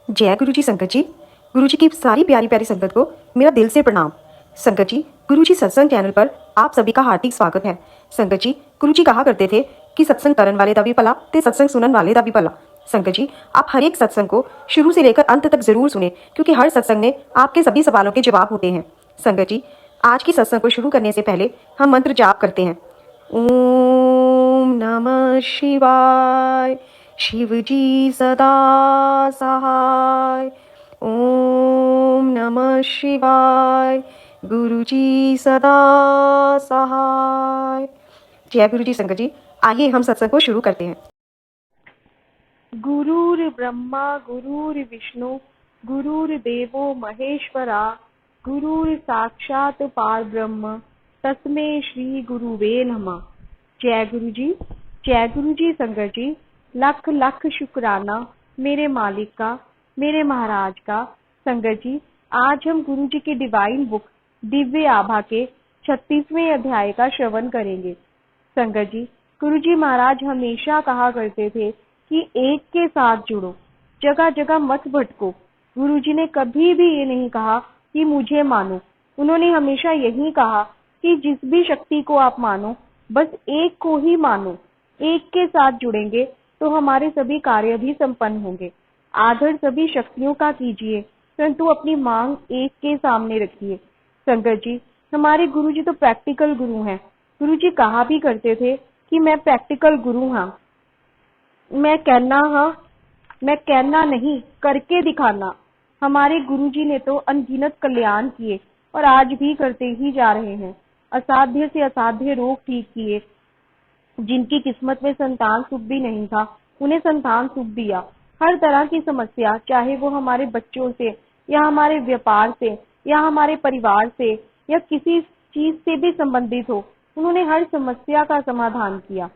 जय गुरु जी संगत जी। गुरु जी की सारी प्यारी प्यारी संगत को मेरा दिल से प्रणाम। संगत जी, गुरु जी सत्संग चैनल पर आप सभी का हार्दिक स्वागत है। संगत जी, गुरु जी कहा करते थे कि सत्संग करन वाले दा भी भला ते सत्संग सुनन वाले दा भी भला। संगत जी, आप हर एक सत्संग को शुरू से लेकर अंत तक जरूर सुने, क्योंकि हर सत्संग में आपके सभी सवालों के जवाब होते हैं। संगत जी, आज की सत्संग को शुरू करने से पहले हम मंत्र जाप करते हैं। ओम नमः शिवाय, शिव जी सदा सहाय। ओम नमः शिवाय, गुरु जी सदा सहाय। जय गुरु जी संगत जी, आइए हम सत्संग को शुरू करते हैं। गुरुर्ब्रह्मा गुरुर्विष्णु गुरुर्देवो महेश्वरा गुरुर साक्षात परब्रह्म तस्मै श्री गुरुवे नमः। जय गुरु जी। जय गुरु जी संगत जी, लख लख शुक्राना मेरे मालिक का, मेरे महाराज का। संगत जी, आज हम गुरु जी की डिवाइन बुक दिव्य आभा के 36वें अध्याय का श्रवण करेंगे। संगत जी, गुरु जी महाराज हमेशा कहा करते थे कि एक के साथ जुड़ो, जगह जगह मत भटको। गुरु जी ने कभी भी ये नहीं कहा कि मुझे मानो। उन्होंने हमेशा यही कहा कि जिस भी शक्ति को आप मानो, बस एक को ही मानो। एक के साथ जुड़ेंगे तो हमारे सभी कार्य भी संपन्न होंगे। आदर सभी शक्तियों का कीजिए, परंतु अपनी मांग एक के सामने रखिए। संगत जी, हमारे गुरु जी तो प्रैक्टिकल गुरु हैं। गुरु जी कहा भी करते थे कि मैं प्रैक्टिकल गुरु हूँ, मैं कहना नहीं करके दिखाना। हमारे गुरुजी ने तो अनगिनत कल्याण किए और आज भी करते ही जा रहे हैं। असाध्य से असाध्य रोग ठीक किए। जिनकी किस्मत में संतान सुख भी नहीं था, उन्हें संतान सुख दिया। हर तरह की समस्या, चाहे वो हमारे बच्चों से या हमारे व्यापार से या हमारे परिवार से या किसी चीज से भी संबंधित हो, उन्होंने हर समस्या का समाधान किया।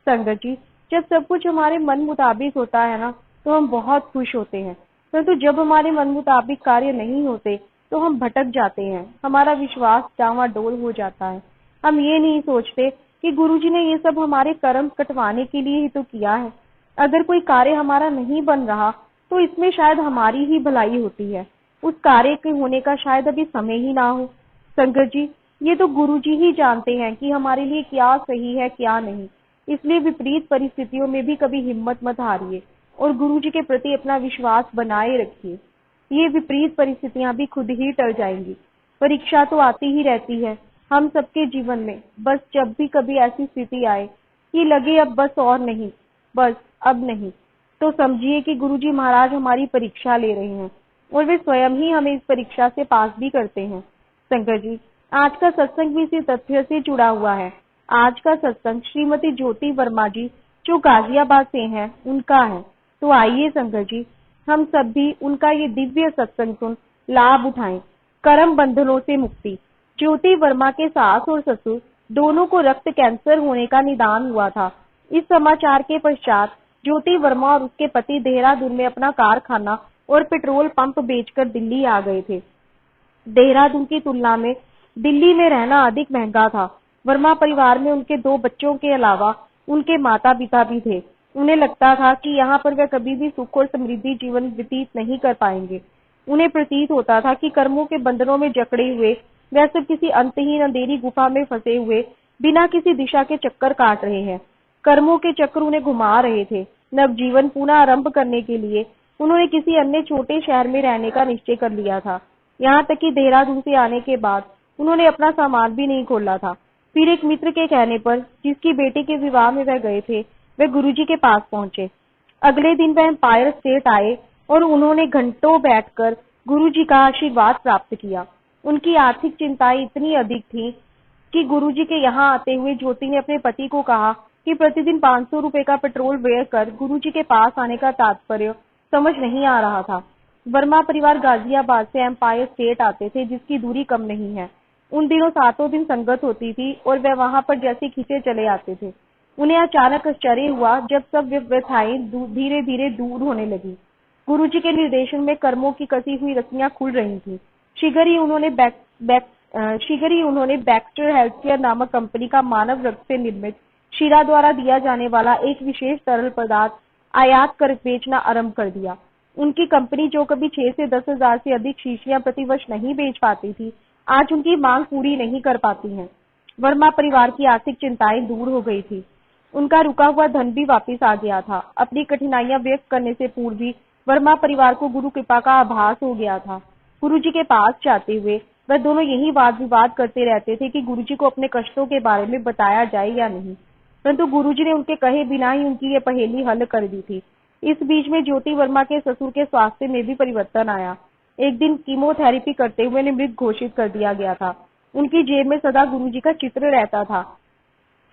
संगत जी, जब सब कुछ हमारे मन मुताबिक होता है ना, तो हम बहुत खुश होते हैं। परंतु जब हमारे मन मुताबिक कार्य नहीं होते तो हम भटक जाते हैं, हमारा विश्वास डावाडोल हो जाता है। हम ये नहीं सोचते कि गुरुजी ने ये सब हमारे कर्म कटवाने के लिए ही तो किया है। अगर कोई कार्य हमारा नहीं बन रहा तो इसमें शायद हमारी ही भलाई होती है। उस कार्य के होने का शायद अभी समय ही ना हो। संगत जी, ये तो गुरुजी ही जानते हैं कि हमारे लिए क्या सही है क्या नहीं। इसलिए विपरीत परिस्थितियों में भी कभी हिम्मत मत हारिए और गुरुजी के प्रति अपना विश्वास बनाए रखिए। ये विपरीत परिस्थितियां भी खुद ही टल जाएंगी। परीक्षा तो आती ही रहती है हम सबके जीवन में। बस जब भी कभी ऐसी स्थिति आए कि लगे अब बस और नहीं, बस अब नहीं, तो समझिए कि गुरुजी महाराज हमारी परीक्षा ले रहे हैं और वे स्वयं ही हमें इस परीक्षा से पास भी करते हैं। संगत जी, आज का सत्संग भी इसी तथ्य से जुड़ा हुआ है। आज का सत्संग श्रीमती ज्योति वर्मा जी जो गाजियाबाद से हैं उनका है। तो आइए संगत जी, हम सब भी उनका ये दिव्य सत्संग सुन लाभ उठाएं। कर्म बंधनों से मुक्ति। ज्योति वर्मा के सास और ससुर दोनों को रक्त कैंसर होने का निदान हुआ था। इस समाचार के पश्चात ज्योति वर्मा और उसके पति देहरादून में अपना कारखाना और पेट्रोल पंप बेचकर दिल्ली आ गए थे। देहरादून की तुलना में दिल्ली में रहना अधिक महंगा था। वर्मा परिवार में उनके 2 बच्चों के अलावा उनके माता पिता भी थे। उन्हें लगता था कि यहाँ पर वे कभी भी सुख और समृद्धि जीवन व्यतीत नहीं कर पाएंगे। उन्हें प्रतीत होता था कि कर्मों के बंधनों में जकड़े हुए वे सब किसी अंतहीन अंधेरी गुफा में फंसे हुए बिना किसी दिशा के चक्कर काट रहे हैं। कर्मों के चक्र उन्हें घुमा रहे थे। नवजीवन पुनः आरंभ करने के लिए उन्होंने किसी अन्य छोटे शहर में रहने का निश्चय कर लिया था। यहाँ तक कि देहरादून से आने के बाद उन्होंने अपना सामान भी नहीं खोला था। फिर एक मित्र के कहने पर, जिसकी बेटी के विवाह में वह गए थे, वे गुरुजी के पास पहुंचे। अगले दिन वह एम्पायर स्टेट आए और उन्होंने घंटों बैठकर गुरुजी का आशीर्वाद प्राप्त किया। उनकी आर्थिक चिंताएं इतनी अधिक थीं कि गुरुजी के यहाँ आते हुए ज्योति ने अपने पति को कहा कि प्रतिदिन 500 रुपए का पेट्रोल व्यय कर गुरुजी के पास आने का तात्पर्य समझ नहीं आ रहा था। वर्मा परिवार गाजियाबाद से एम्पायर स्टेट आते थे, जिसकी दूरी कम नहीं है। उन दिनों 7 दिन संगत होती थी और वे वहां पर जैसे खींचे चले आते थे। उन्हें अचानक आश्चर्य हुआ जब सब व्यथाएं धीरे धीरे दूर होने लगी। गुरुजी के निर्देशन में कर्मों की कसी हुई रस्सियां खुल रही थी। शीघ्र ही उन्होंने बैक्स्टर हेल्थकेयर नामक कंपनी का मानव रक्त से निर्मित शीरा द्वारा दिया जाने वाला एक विशेष तरल पदार्थ आयात कर बेचना आरंभ कर दिया। उनकी कंपनी जो कभी 6 से 10 हजार से अधिक शीशियां प्रतिवर्ष नहीं बेच पाती थी, आज उनकी मांग पूरी नहीं कर पाती है। वर्मा परिवार की आर्थिक चिंताएं दूर हो गई थी। उनका रुका हुआ धन भी वापस आ गया था। अपनी कठिनाइयां व्यक्त करने से पूर्व ही वर्मा परिवार को गुरु कृपा का आभास हो गया था। गुरुजी के पास जाते हुए वह दोनों यही वाद विवाद करते रहते थे कि गुरुजी को अपने कष्टों के बारे में बताया जाए या नहीं, परंतु गुरुजी ने उनके कहे बिना ही उनकी ये पहेली हल कर दी थी। इस बीच में ज्योति वर्मा के ससुर के स्वास्थ्य में भी परिवर्तन आया। एक दिन कीमोथेरेपी करते हुए उन्हें मृत घोषित कर दिया गया था। उनकी जेब में सदा गुरुजी का चित्र रहता था।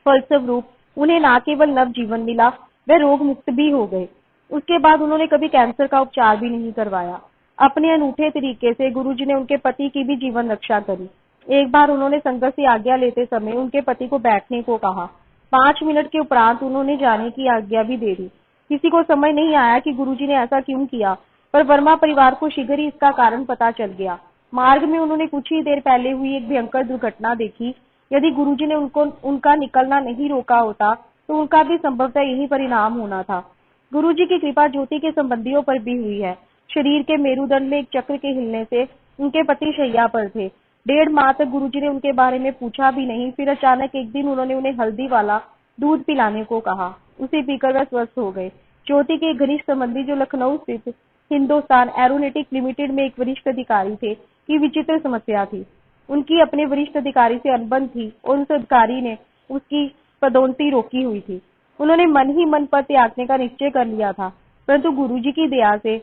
फलस्वरूप उन्हें न केवल नव जीवन मिला, वे रोग मुक्त भी हो गए। उसके बाद उन्होंने कभी कैंसर का उपचार भी नहीं करवाया। अपने अनूठे तरीके से गुरुजी ने उनके पति की भी जीवन रक्षा करी। एक बार उन्होंने संगत से आज्ञा लेते समय उनके पति को बैठने को कहा। 5 मिनट के उपरांत उन्होंने जाने की आज्ञा भी दे दी। किसी को समझ नहीं आया कि गुरुजी ने ऐसा क्यों किया, पर वर्मा परिवार को शीघ्र ही इसका कारण पता चल गया। मार्ग में उन्होंने कुछ ही देर पहले हुई एक भयंकर दुर्घटना देखी। यदि गुरुजी ने उनका निकलना नहीं रोका होता तो उनका भी संभवतः यही परिणाम होना था। गुरुजी की कृपा ज्योति के संबंधियों पर भी हुई है। शरीर के मेरुदंड में एक चक्र के हिलने से उनके पति शैया पर थे। 1.5 माह तक गुरुजी ने उनके बारे में पूछा भी नहीं। फिर अचानक एक दिन उन्होंने उन्हें हल्दी वाला दूध पिलाने को कहा। उसे पीकर वह स्वस्थ हो गए। ज्योति के घनिष्ठ संबंधी जो लखनऊ स्थित हिंदुस्तान एरोनॉटिक लिमिटेड में एक वरिष्ठ अधिकारी थे की विचित्र समस्या थी। उनकी अपने वरिष्ठ अधिकारी से अनबन थी और उस अधिकारी ने उसकी पदोन्नति रोकी हुई थी। उन्होंने मन ही मन पद त्यागने का निश्चय कर लिया था, परंतु गुरुजी की दया से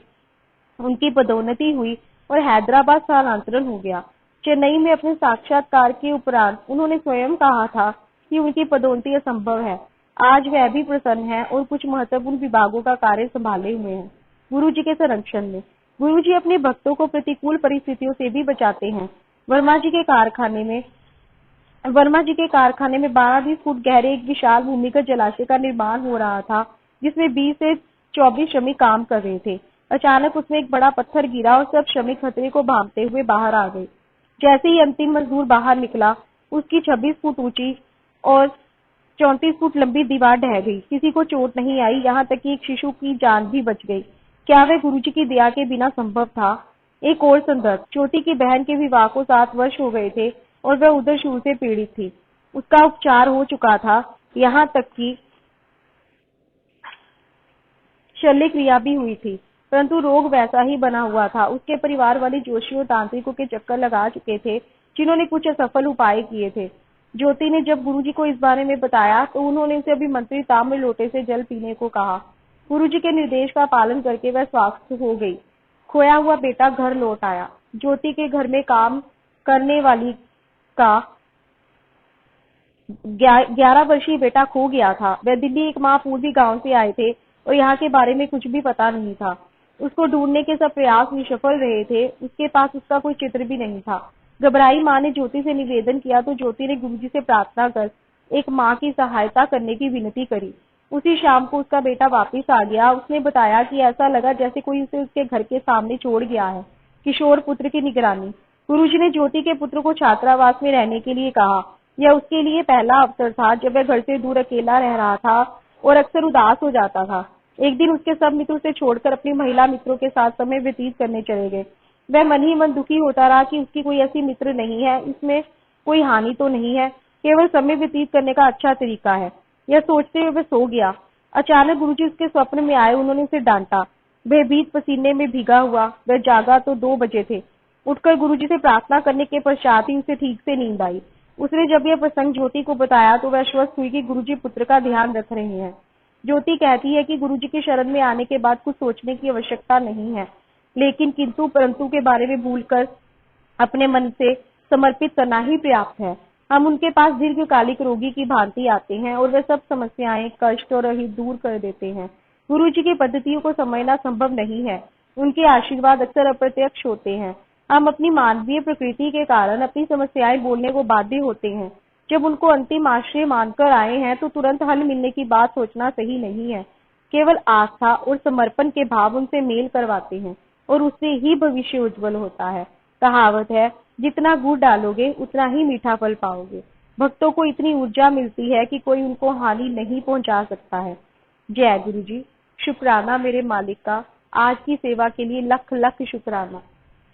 उनकी पदोन्नति हुई और हैदराबाद स्थानांतरण हो गया। चेन्नई में अपने साक्षात्कार के उपरांत उन्होंने स्वयं कहा था कि उनकी पदोन्नति असंभव है। आज वह भी प्रसन्न है और कुछ महत्वपूर्ण विभागों का कार्य संभाले हुए हैं। गुरुजी के संरक्षण में गुरुजी अपने भक्तों को प्रतिकूल परिस्थितियों से भी बचाते हैं। वर्मा जी के कारखाने में 12-20 फुट गहरे एक विशाल भूमिगत जलाशय का निर्माण हो रहा था, जिसमें 20 से 24 श्रमिक काम कर रहे थे। अचानक उसमें एक बड़ा पत्थर गिरा और सब श्रमिक खतरे को भांपते हुए बाहर आ गए। जैसे ही अंतिम मजदूर बाहर निकला, उसकी 26 फुट ऊंची और 34 फुट लंबी दीवार ढह गई। किसी को चोट नहीं आई, यहाँ तक कि एक शिशु की जान भी बच गई। क्या वह गुरुजी की दया के बिना संभव था? एक और संदर्भ, ज्योति की बहन के विवाह को 7 वर्ष हो गए थे और वह उदर से पीड़ित थी। उसका उपचार हो चुका था, यहाँ तक कि शल्य क्रिया भी हुई थी, परंतु रोग वैसा ही बना हुआ था। उसके परिवार वाले जोशियों और तांत्रिकों के चक्कर लगा चुके थे, जिन्होंने कुछ असफल उपाय किए थे। ज्योति ने जब गुरुजी को इस बारे में बताया तो उन्होंने उसे अभिमंत्रित ताम्र लोटे से जल पीने को कहा। गुरुजी के निर्देश का पालन करके वह स्वस्थ हो गई। खोया हुआ बेटा घर लौट आया। ज्योति के घर में काम करने वाली का 11 वर्षीय बेटा खो गया था। वह दिल्ली 1 माह पूर्व गांव से आए थे और यहाँ के बारे में कुछ भी पता नहीं था। उसको ढूंढने के सब प्रयास निष्फल रहे थे। उसके पास उसका कोई चित्र भी नहीं था। घबराई माँ ने ज्योति से निवेदन किया तो ज्योति ने गुरुजी से प्रार्थना कर एक माँ की सहायता करने की विनती करी। उसी शाम को उसका बेटा वापस आ गया। उसने बताया कि ऐसा लगा जैसे कोई उसे उसके घर के सामने छोड़ गया है। किशोर पुत्र की निगरानी। गुरुजी ने ज्योति के पुत्र को छात्रावास में रहने के लिए कहा। यह उसके लिए पहला अवसर था जब वह घर से दूर अकेला रह रहा था और अक्सर उदास हो जाता था। एक दिन उसके सब मित्र उसे छोड़कर अपनी महिला मित्रों के साथ समय व्यतीत करने चले गए। वह मन ही मन दुखी होता रहा कि उसकी कोई ऐसी मित्र नहीं है, इसमें कोई हानि तो नहीं है, केवल समय व्यतीत करने का अच्छा तरीका है। यह सोचते हुए वह सो गया। अचानक गुरुजी उसके स्वप्न में आए। उन्होंने उसे डांटा। भयभीत पसीने में भीगा हुआ वह जागा तो 2 बजे थे। उठकर गुरुजी से प्रार्थना करने के पश्चात ही उसे ठीक से नींद आई। उसने जब यह प्रसंग ज्योति को बताया तो वह आश्वस्त हुई कि गुरुजी पुत्र का ध्यान रख रहे हैं। ज्योति कहती है कि गुरुजी की शरण में आने के बाद कुछ सोचने की आवश्यकता नहीं है, लेकिन किंतु परंतु के बारे में भूलकर अपने मन से समर्पित करना ही पर्याप्त है। हम उनके पास दीर्घकालिक रोगी की भांति आते हैं और वे सब समस्याएं, कष्ट और अहित दूर कर देते हैं। गुरुजी की पद्धतियों को समझना संभव नहीं है। उनके आशीर्वाद अक्सर अप्रत्यक्ष होते हैं। हम अपनी मानवीय प्रकृति के कारण अपनी समस्याएं बोलने को बाध्य होते हैं। जब उनको अंतिम आश्रय मानकर आए हैं तो तुरंत हल मिलने की बात सोचना सही नहीं है। केवल आस्था और समर्पण के भाव उनसे मेल करवाते हैं और उससे ही भविष्य उज्जवल होता है। कहावत है, जितना गुड़ डालोगे उतना ही मीठा फल पाओगे। भक्तों को इतनी ऊर्जा मिलती है कि कोई उनको हानि नहीं पहुंचा सकता है। जय गुरु जी। शुक्राना मेरे मालिक का, आज की सेवा के लिए लख लख शुक्राना।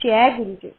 जय गुरु जी।